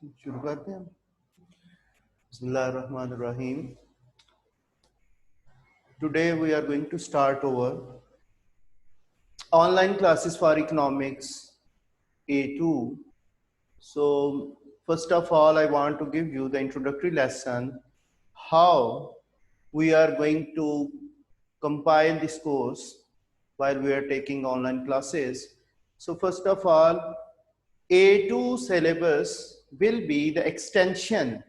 शुरू करते हैं। Bismillahirrahmanirrahim. Today we are going to start our online classes for economics A2. So first of all, I want to give you the introductory lesson, how we are going to compile this course while we are taking online classes. So first of all, A2 syllabus will be the extension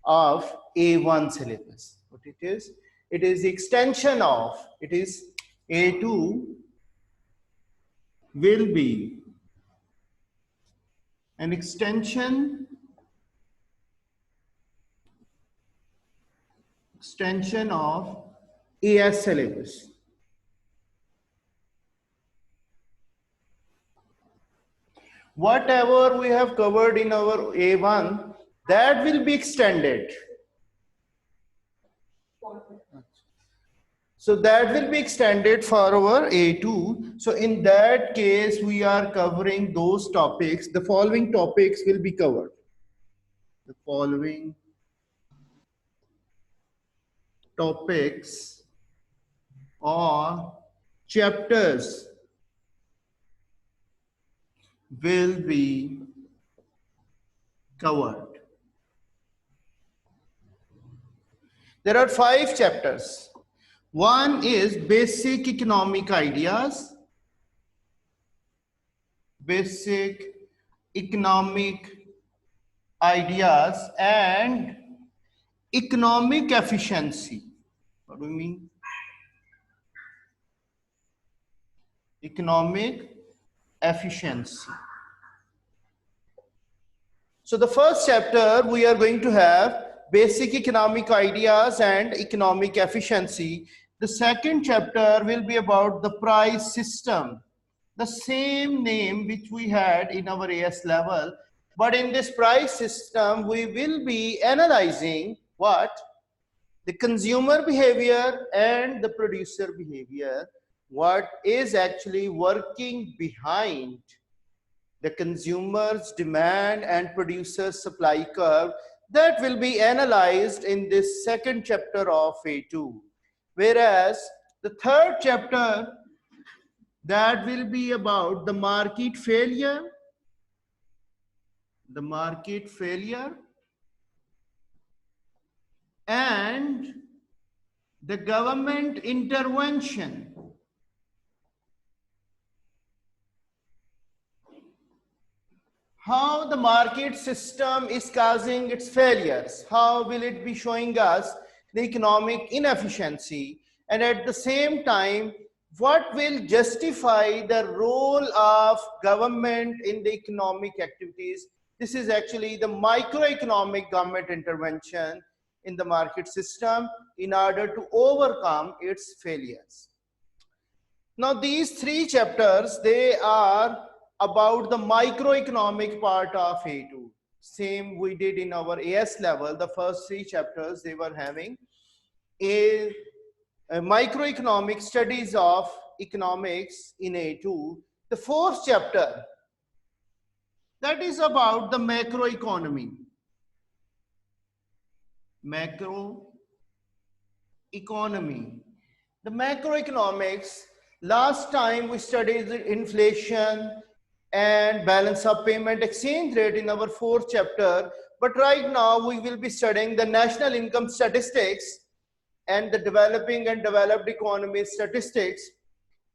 of A1 syllabus. What it is? It is the extension of, it is A2 will be an extension of AS syllabus. Whatever we have covered in our A1, that will be extended. So that will be extended for our A2. So in that case, we are covering those topics. The following topics will be covered. The following topics or chapters will be covered. There are 5 chapters. One is basic economic ideas, basic economic ideas and economic efficiency. What do you mean? Economic efficiency. So the first chapter we are going to have basic economic ideas and economic efficiency. The second chapter will be about the price system, the same name which we had in our AS level, but in this price system we will be analyzing what? The consumer behavior and the producer behavior, what is actually working behind the consumer's demand and producer's supply curve. That will be analyzed in this second chapter of A2. Whereas the third chapter, that will be about the market failure, and the government intervention. How the market system is causing its failures, how will it be showing us the economic inefficiency, and at the same time, what will justify the role of government in the economic activities. This is actually the microeconomic government intervention in the market system in order to overcome its failures. Now these 3 chapters, they are about the microeconomic part of A2. Same we did in our AS level. The first 3 chapters, they were having a microeconomic studies of economics in A2. The fourth chapter, that is about the macroeconomy. The macroeconomics, last time we studied the inflation and balance of payment exchange rate in our 4th chapter, but right now we will be studying the national income statistics and the developing and developed economy statistics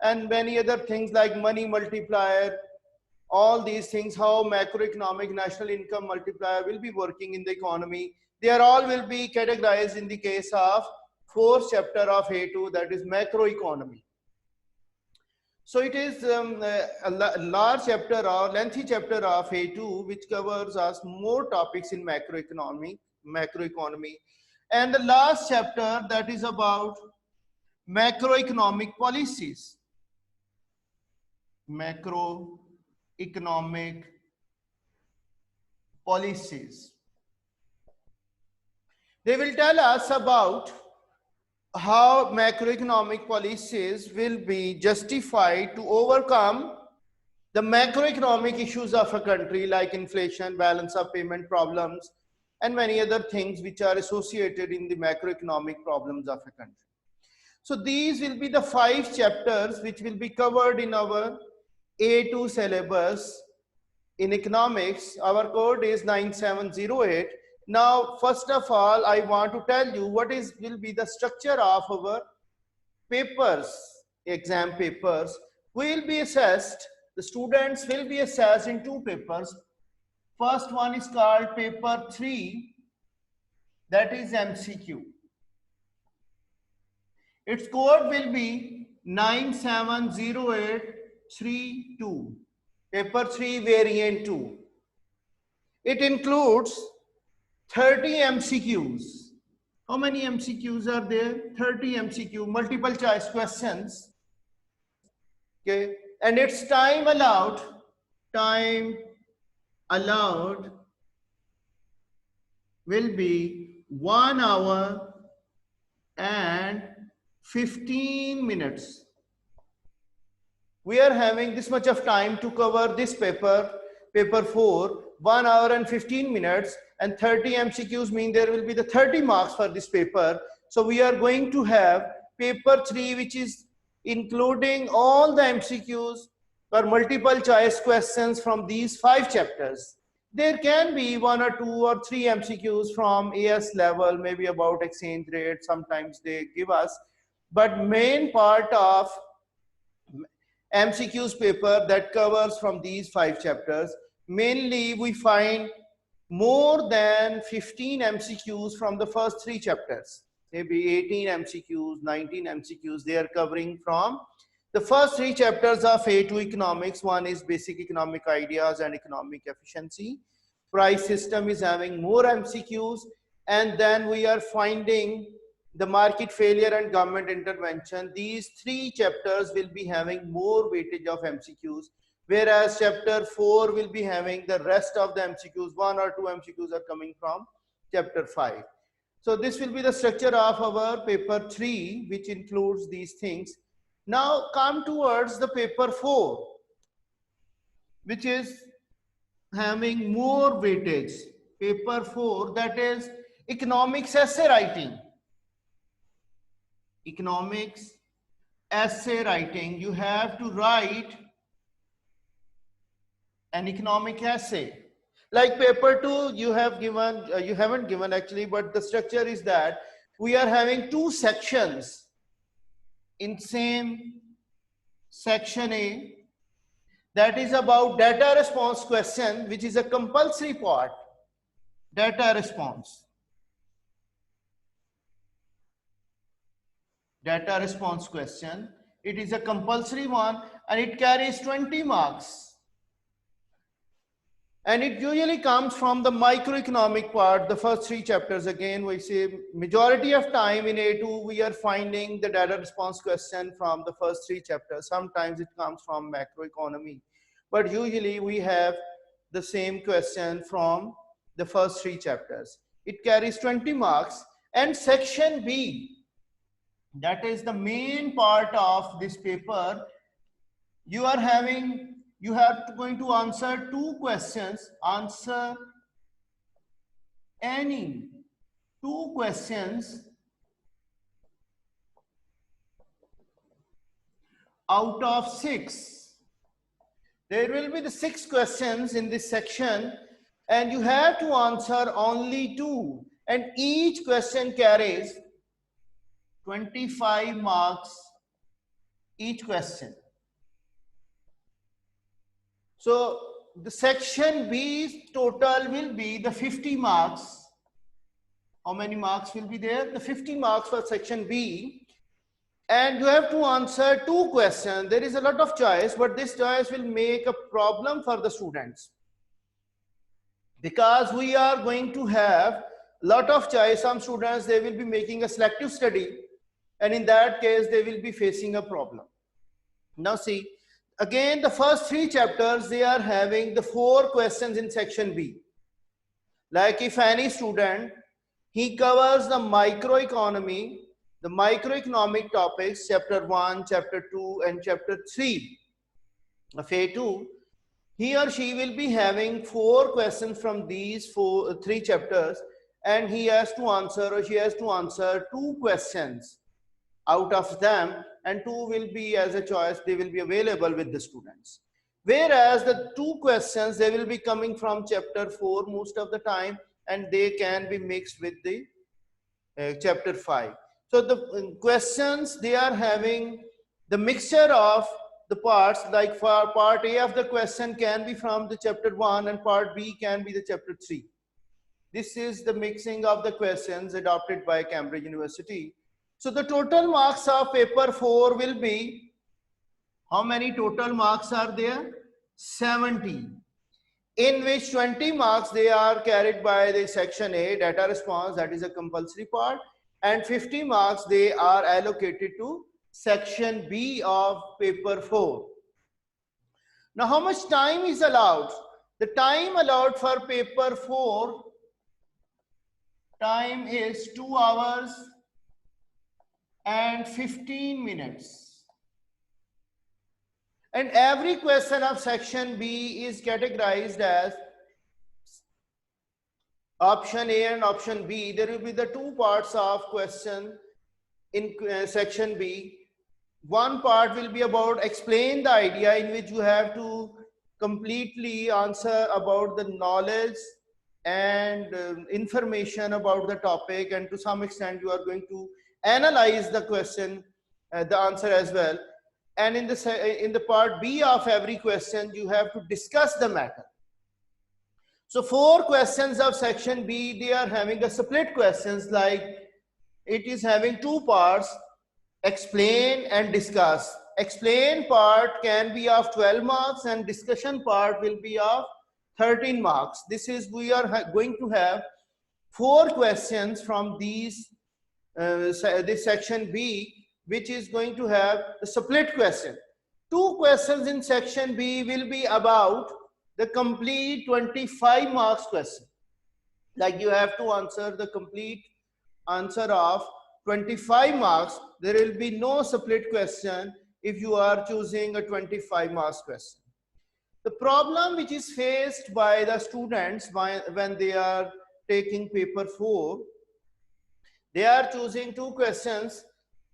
and many other things like money multiplier, all these things, how macroeconomic national income multiplier will be working in the economy. They are all will be categorized in the case of 4th chapter of A2, that is macroeconomy. So it is a large chapter or lengthy chapter of A2 which covers us more topics in macroeconomy. And the last chapter, that is about macroeconomic policies. Macroeconomic policies. They will tell us about how macroeconomic policies will be justified to overcome the macroeconomic issues of a country like inflation, balance of payment problems, and many other things which are associated in the macroeconomic problems of a country. So these will be the 5 chapters which will be covered in our A2 syllabus in economics. Our code is 9708. Now, first of all, I want to tell you what will be the structure of our papers, exam papers. Will be assessed, the students will be assessed in 2 papers. First one is called paper 3, that is MCQ. Its code will be 970832, paper 3 variant 2. It includes 30 MCQs. How many MCQs are there? 30 MCQ, multiple choice questions. Okay, and its time allowed will be 1 hour and 15 minutes. We are having this much of time to cover this paper 4, 1 hour and 15 minutes, and 30 MCQs mean there will be the 30 marks for this paper. So we are going to have paper 3, which is including all the MCQs or multiple choice questions from these 5 chapters. There can be 1 or 2 or 3 MCQs from AS level, maybe about exchange rate, sometimes they give us, but main part of MCQs paper that covers from these 5 chapters, mainly we find more than 15 MCQs from the first 3 chapters, maybe 18 MCQs, 19 MCQs, they are covering from the first 3 chapters of A2 economics. One is basic economic ideas and economic efficiency. Price system is having more MCQs, and then we are finding the market failure and government intervention. These 3 chapters will be having more weightage of MCQs, whereas chapter 4 will be having the rest of the MCQs. 1 or 2 MCQs are coming from chapter 5. So this will be the structure of our paper 3, which includes these things. Now come towards the paper 4, which is having more weightage. Paper 4, that is economics essay writing. Economics essay writing. You have to write an economic essay. Like paper 2, you have given, you haven't given actually, but the structure is that we are having 2 sections in same section A, that is about data response question, which is a compulsory part. Data response question, it is a compulsory one and it carries 20 marks. And it usually comes from the microeconomic part, the first 3 chapters. Again, we say majority of time in A2, we are finding the data response question from the first 3 chapters. Sometimes it comes from macroeconomy, but usually we have the same question from the first 3 chapters. It carries 20 marks. And section B, that is the main part of this paper. You are having, you have going to answer 2 questions, answer any 2 questions out of 6. There will be the 6 questions in this section, and you have to answer only 2, and each question carries 25 marks each question. So the section B total will be the 50 marks. How many marks will be there? The 50 marks for section B. And you have to answer 2 questions. There is a lot of choice, but this choice will make a problem for the students, because we are going to have a lot of choice. Some students, they will be making a selective study, and in that case, they will be facing a problem. Now see, again, the first 3 chapters, they are having the 4 questions in section B. Like if any student, he covers the microeconomy, the microeconomic topics, chapter 1, chapter 2, and chapter 3 of A2. He or she will be having 4 questions from these 3 chapters, and he has to answer or she has to answer 2 questions out of them, and 2 will be as a choice, they will be available with the students. Whereas the 2 questions, they will be coming from chapter 4 most of the time, and they can be mixed with the chapter 5. So the questions, they are having the mixture of the parts, like for part A of the question can be from the chapter 1 and part B can be the chapter 3. This is the mixing of the questions adopted by Cambridge University. So the total marks of paper 4 will be, how many total marks are there? 70. In which 20 marks they are carried by the section A, data response, that is a compulsory part, and 50 marks they are allocated to section B of paper 4. Now how much time is allowed? The time allowed for paper 4, time is 2 hours and 15 minutes. And every question of section B is categorized as option A and option B. There will be the 2 parts of question in section B. One part will be about explain the idea, in which you have to completely answer about the knowledge and information about the topic, and to some extent you are going to analyze the question, the answer as well. And in the part B of every question, you have to discuss the matter. So 4 questions of section B, they are having a split questions, like it is having 2 parts, explain and discuss. Explain part can be of 12 marks and discussion part will be of 13 marks. This is, we are going to have 4 questions from these this section B, which is going to have the split question. 2 questions in section B will be about the complete 25 marks question. Like you have to answer the complete answer of 25 marks. There will be no split question if you are choosing a 25 marks question. The problem which is faced by the students when they are taking paper 4, they are choosing 2 questions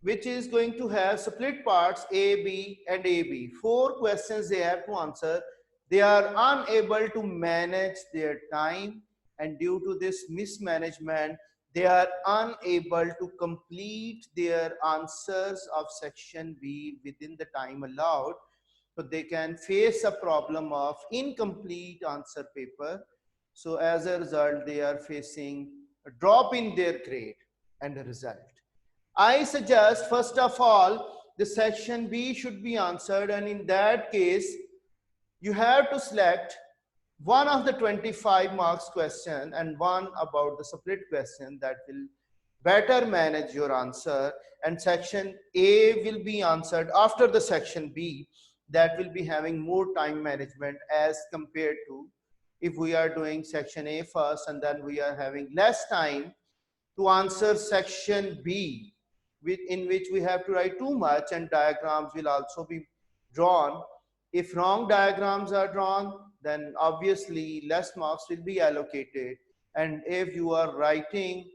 which is going to have split parts A, B and AB. 4 questions they have to answer. They are unable to manage their time, and due to this mismanagement, they are unable to complete their answers of section B within the time allowed. So they can face a problem of incomplete answer paper. So as a result, they are facing a drop in their grade and a result. I suggest, first of all, the section B should be answered, and in that case, you have to select one of the 25 marks question and one about the split question that will better manage your answer, and section A will be answered after the section B, that will be having more time management as compared to if we are doing section A first and then we are having less time to answer section B, in which we have to write too much and diagrams will also be drawn. If wrong diagrams are drawn, then obviously less marks will be allocated. And if you are writing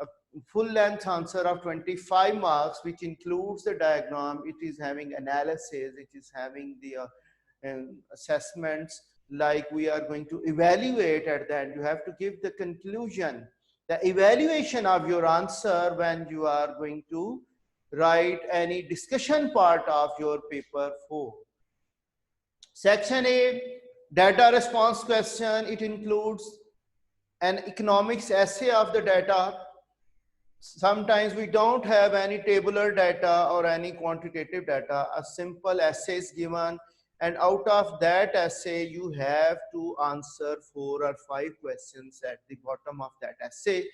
a full length answer of 25 marks, which includes the diagram, it is having analysis, it is having the assessments, like we are going to evaluate at the end. You have to give the conclusion, the evaluation of your answer when you are going to write any discussion part of your paper 4. Section A, data response question, it includes an economics essay of the data. Sometimes we don't have any tabular data or any quantitative data. A simple essay is given, and out of that essay you have to answer 4 or 5 questions at the bottom of that essay.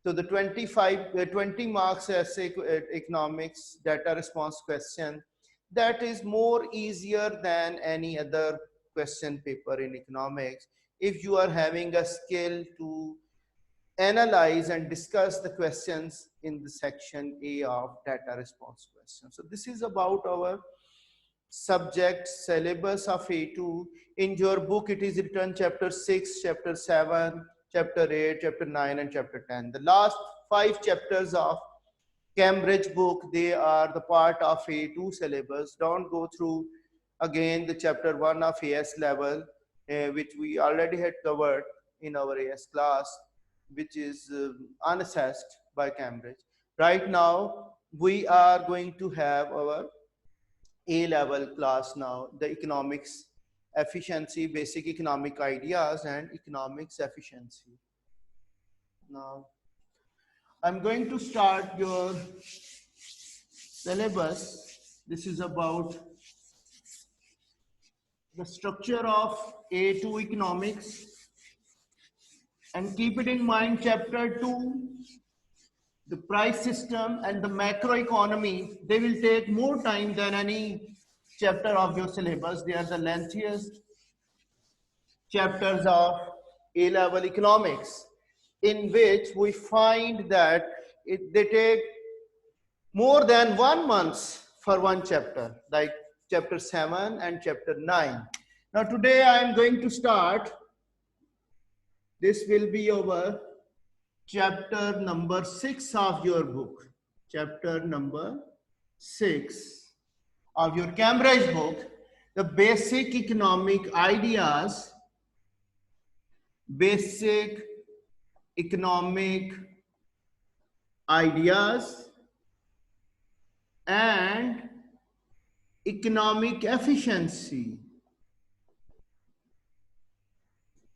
So the 20 marks essay economics data response question, that is more easier than any other question paper in economics if you are having a skill to analyze and discuss the questions in the section A of data response question. So this is about our subject syllabus of A2. In your book, it is written chapter 6, chapter 7, chapter 8, chapter 9, and chapter 10. The last 5 chapters of Cambridge book, they are the part of A2 syllabus. Don't go through again the chapter 1 of AS level, which we already had covered in our AS class, which is unassessed by Cambridge. Right now, we are going to have our A level class now, the economics efficiency, basic economic ideas and economics efficiency. Now, I'm going to start your syllabus. This is about the structure of A2 economics, and keep it in mind chapter 2, the price system and the macroeconomy, they will take more time than any chapter of your syllabus. They are the lengthiest chapters of A-level economics, in which we find that they take more than 1 month for one chapter, like chapter 7 and chapter 9. Now today I am going to start, this will be our chapter number 6 of your book. Chapter number 6 of your Cambridge book, the basic economic ideas, basic economic ideas and economic efficiency.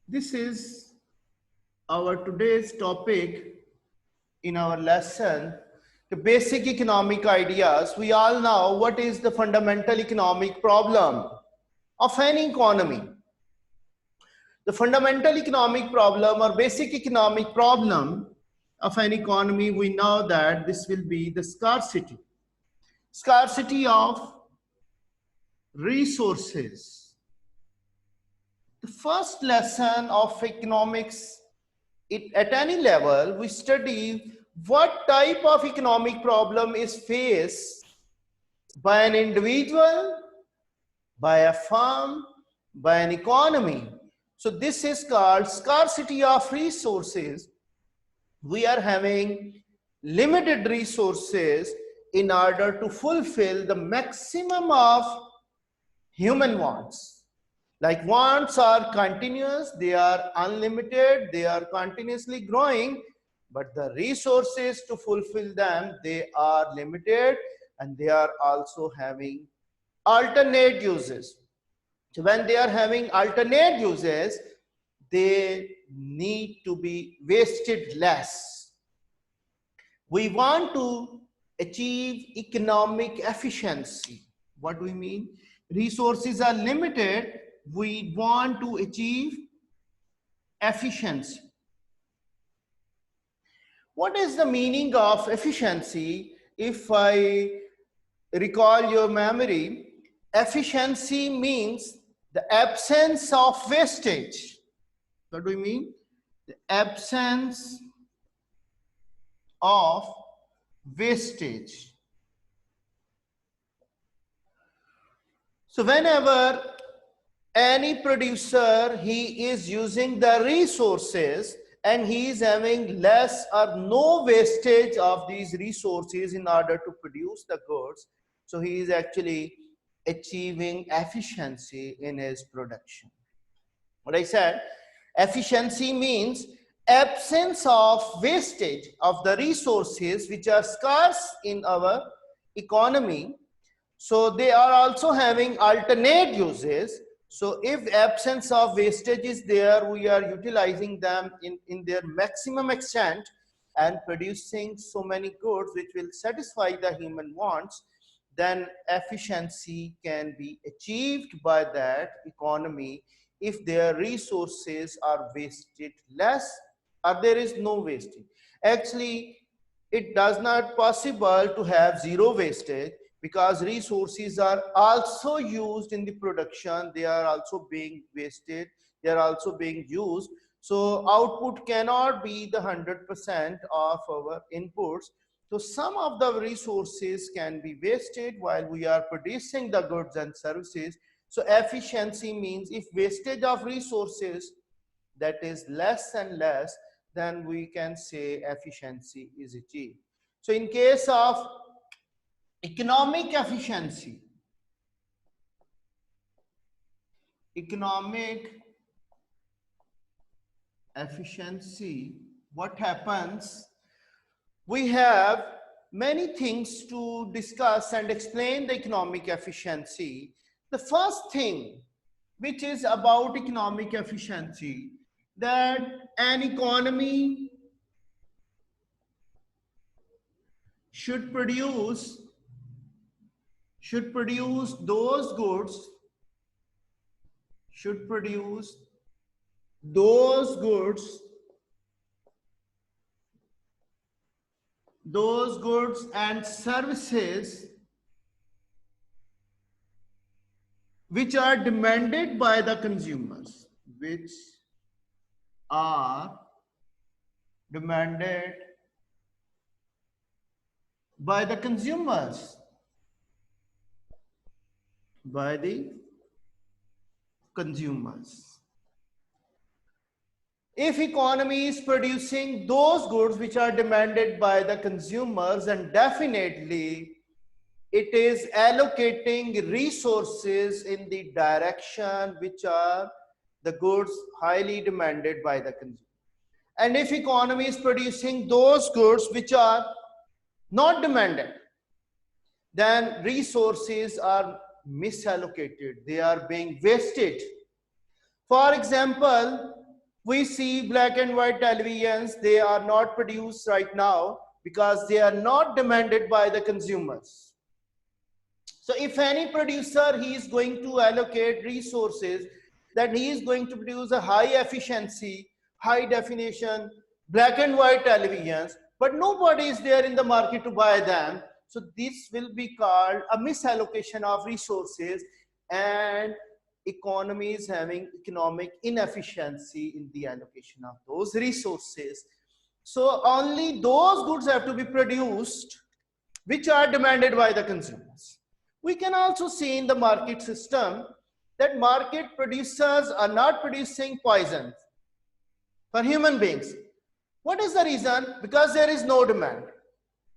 This is our today's topic in our lesson, the basic economic ideas. We all know what is the fundamental economic problem of any economy. The fundamental economic problem or basic economic problem of an economy, we know that this will be the scarcity. Scarcity of resources. The first lesson of economics, at any level, we study what type of economic problem is faced by an individual, by a firm, by an economy. So this is called scarcity of resources. We are having limited resources in order to fulfill the maximum of human wants. Like wants are continuous, they are unlimited, they are continuously growing, but the resources to fulfill them, they are limited, and they are also having alternate uses. So when they are having alternate uses, they need to be wasted less. We want to achieve economic efficiency. What do we mean? Resources are limited. We want to achieve efficiency. What is the meaning of efficiency? If I recall your memory, efficiency means the absence of wastage. What do we mean? The absence of wastage. So whenever any producer, he is using the resources and he is having less or no wastage of these resources in order to produce the goods, so he is actually achieving efficiency in his production. What I said, efficiency means absence of wastage of the resources which are scarce in our economy. So they are also having alternate uses. So if absence of wastage is there, we are utilizing them in their maximum extent and producing so many goods which will satisfy the human wants, then efficiency can be achieved by that economy if their resources are wasted less or there is no wastage. Actually, it does not possible to have zero wastage, because resources are also used in the production, they are also being wasted, they are also being used. So output cannot be the 100% of our inputs. So some of the resources can be wasted while we are producing the goods and services. So efficiency means if wastage of resources that is less and less, then we can say efficiency is achieved. So in case of economic efficiency, what happens? We have many things to discuss and explain the economic efficiency. The first thing which is about economic efficiency, that an economy should produce those goods and services which are demanded by the consumers, by the consumers. If economy is producing those goods which are demanded by the consumers, and definitely it is allocating resources in the direction which are the goods highly demanded by the consumer. And if economy is producing those goods which are not demanded, then resources are misallocated, they are being wasted. For example, we see black and white televisions, they are not produced right now because they are not demanded by the consumers. So if any producer, he is going to allocate resources, that he is going to produce a high efficiency, high definition, black and white televisions, but nobody is there in the market to buy them. So this will be called a misallocation of resources, and economy is having economic inefficiency in the allocation of those resources. So only those goods have to be produced which are demanded by the consumers. We can also see in the market system that market producers are not producing poison for human beings. What is the reason? Because there is no demand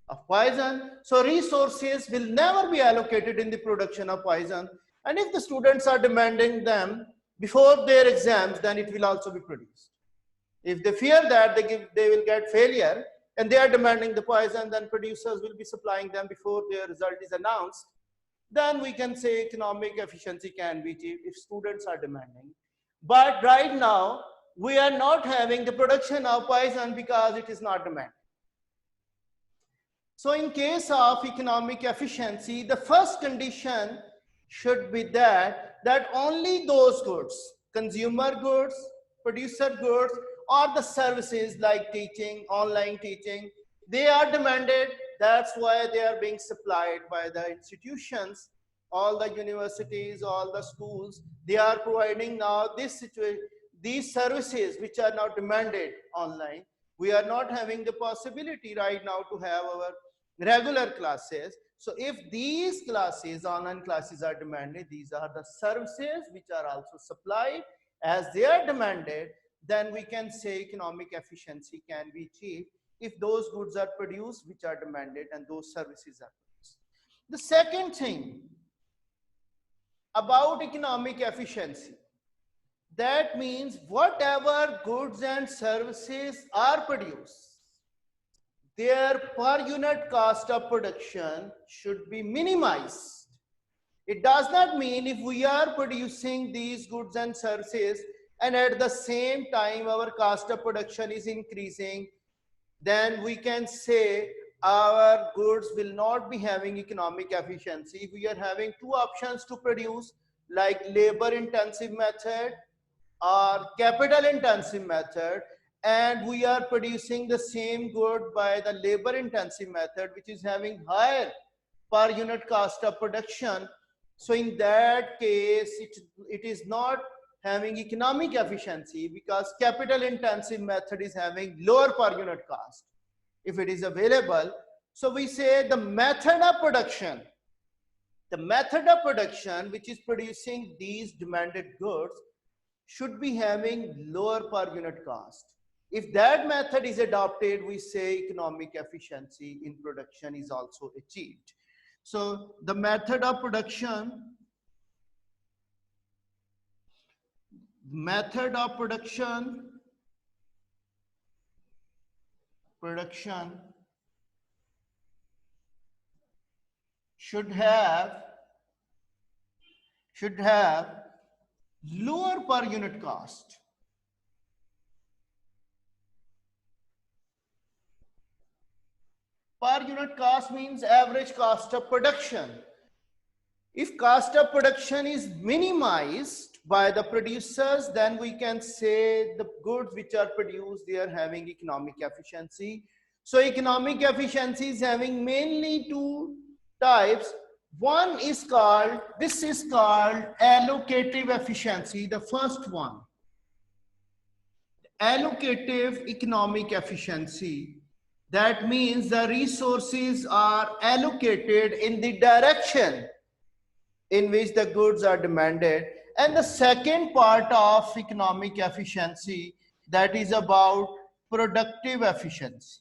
of poison. So resources will never be allocated in the production of poison. And if the students are demanding them before their exams, then it will also be produced. If they fear that they will get failure and they are demanding the poison, then producers will be supplying them before their result is announced. Then we can say economic efficiency can be achieved if students are demanding. But right now, we are not having the production of poison because it is not demanded. So in case of economic efficiency, the first condition should be that only those goods, consumer goods, producer goods, or the services like teaching, online teaching, they are demanded. That's why they are being supplied by the institutions, all the universities, all the schools. They are providing now these services which are now demanded online. We are not having the possibility right now to have our regular classes. So if these classes, online classes are demanded, these are the services which are also supplied as they are demanded, then we can say economic efficiency can be achieved if those goods are produced which are demanded and those services are produced. The second thing about economic efficiency, that means whatever goods and services are produced, their per unit cost of production should be minimized. It does not mean if we are producing these goods and services and at the same time our cost of production is increasing, then we can say our goods will not be having economic efficiency. We are having two options to produce, like labor intensive method or capital intensive method, and we are producing the same good by the labor intensive method, which is having higher per unit cost of production. So in that case, it is not having economic efficiency because capital intensive method is having lower per unit cost if it is available. So we say the method of production. The method of production which is producing these demanded goods should be having lower per unit cost. If that method is adopted, we say economic efficiency in production is also achieved. So the method of production should have lower per unit cost. Per unit cost means average cost of production. If cost of production is minimized by the producers, then we can say the goods which are produced, they are having economic efficiency. So economic efficiency is having mainly two types. One is called, this is called allocative efficiency, the first one. Allocative economic efficiency. That means the resources are allocated in the direction in which the goods are demanded. And the second part of economic efficiency, that is about productive efficiency.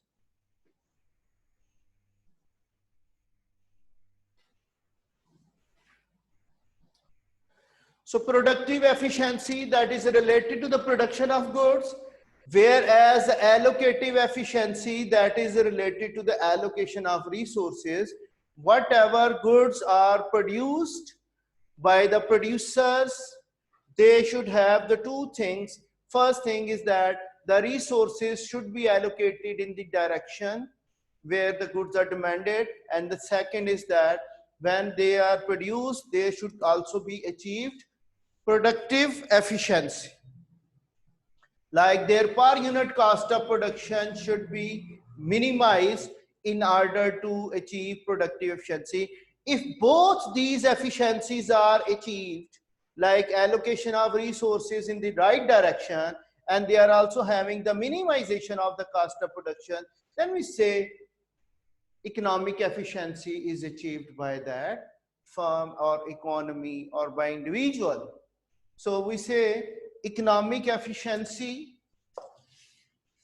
So productive efficiency, that is related to the production of goods, whereas allocative efficiency, that is related to the allocation of resources. Whatever goods are produced by the producers, they should have the two things. First thing is that the resources should be allocated in the direction where the goods are demanded, and the second is that when they are produced, they should also be achieved productive efficiency. Like their per unit cost of production should be minimized in order to achieve productive efficiency. If both these efficiencies are achieved, like allocation of resources in the right direction, and they are also having the minimization of the cost of production, then we say economic efficiency is achieved by that firm or economy or by individual. So we say economic efficiency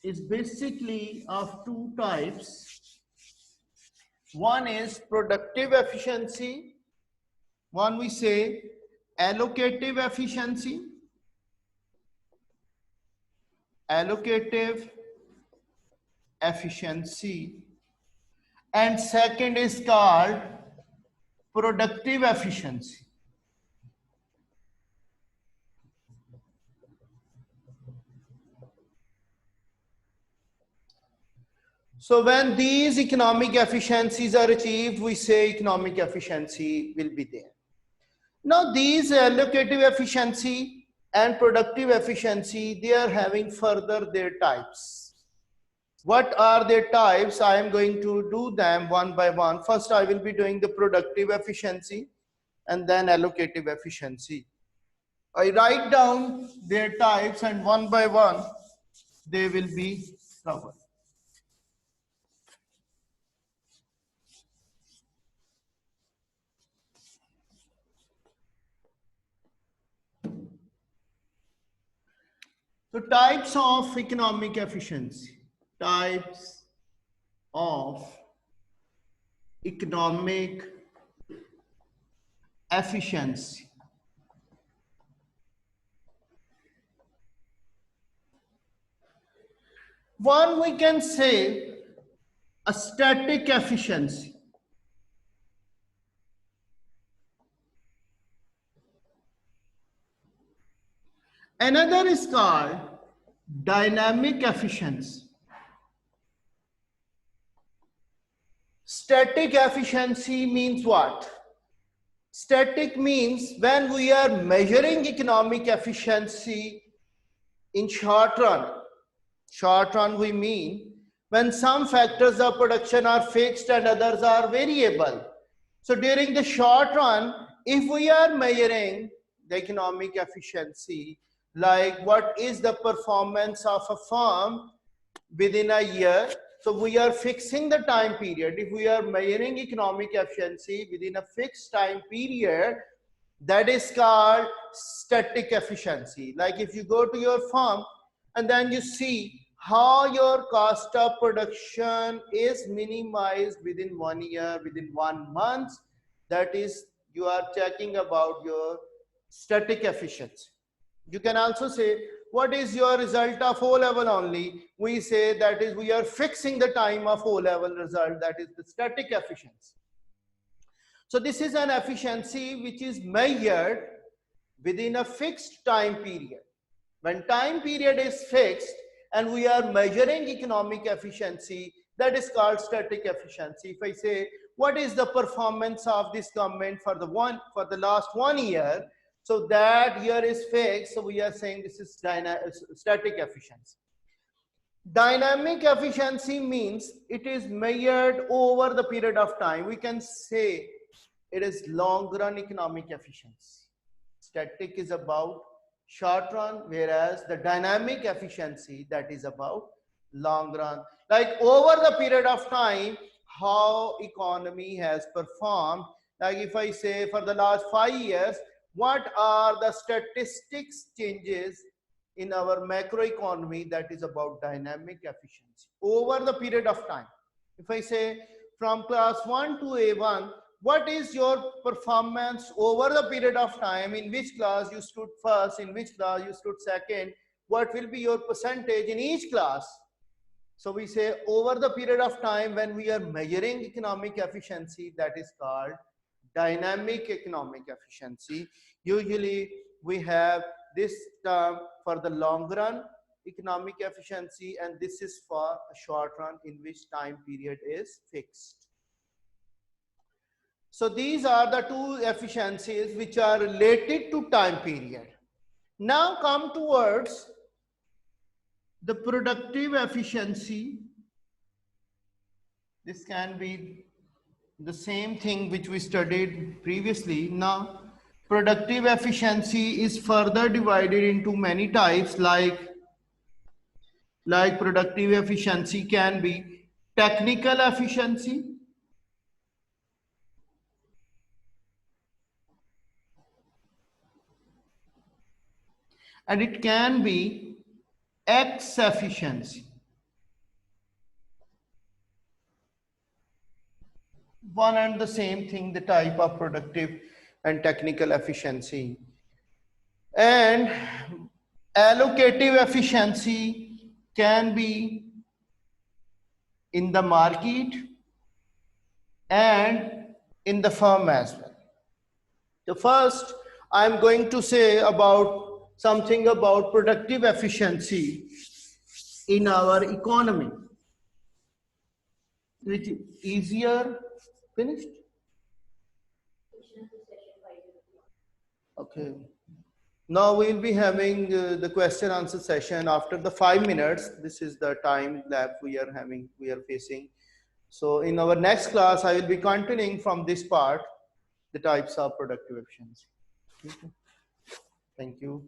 is basically of two types. One is productive efficiency. One we say allocative efficiency. Allocative efficiency. And second is called productive efficiency. So when these economic efficiencies are achieved, we say economic efficiency will be there. Now these allocative efficiency and productive efficiency, they are having further their types. What are their types? I am going to do them one by one. First, I will be doing the productive efficiency and then allocative efficiency. I write down their types and one by one, they will be covered. So types of economic efficiency. Types of economic efficiency. One, we can say a static efficiency. Another is called dynamic efficiency. Static efficiency means what? Static means when we are measuring economic efficiency in short run. Short run we mean when some factors of production are fixed and others are variable. So during the short run, if we are measuring the economic efficiency, like what is the performance of a firm within a year, So we are fixing the time period. If we are measuring economic efficiency within a fixed time period, that is called static efficiency. Like if you go to your firm and then you see how your cost of production is minimized within 1 year, within 1 month, that is, you are checking about your static efficiency. You can also say, what is your result of O level only? We say that is, we are fixing the time of O level result, that is the static efficiency. So this is an efficiency which is measured within a fixed time period. When time period is fixed and we are measuring economic efficiency, that is called static efficiency. If I say, what is the performance of this government for the last 1 year? So that year is fixed. So we are saying this is static efficiency. Dynamic efficiency means it is measured over the period of time. We can say it is long run economic efficiency. Static is about short run, whereas the dynamic efficiency, that is about long run. Like over the period of time, how economy has performed. Like if I say for the last 5 years, what are the statistics changes in our macroeconomy, that is about dynamic efficiency over the period of time. If I say from class 1 to A1, what is your performance over the period of time? In which class you stood first, in which class you stood second, what will be your percentage in each class? So we say over the period of time when we are measuring economic efficiency, that is called dynamic economic efficiency. Usually we have this term for the long run economic efficiency, and this is for a short run in which time period is fixed. So these are the two efficiencies which are related to time period. Now come towards the productive efficiency. This can be the same thing which we studied previously. Now, productive efficiency is further divided into many types, like productive efficiency can be technical efficiency, and it can be X efficiency. One and the same thing, the type of productive and technical efficiency. And allocative efficiency can be in the market and in the firm as well. So first, I'm going to say about something about productive efficiency in our economy. Which is easier finished? Okay. Now we'll be having the question answer session after the 5 minutes. This is the time that we are facing. So in our next class, I will be continuing from this part, the types of productive efficiency. Okay. Thank you.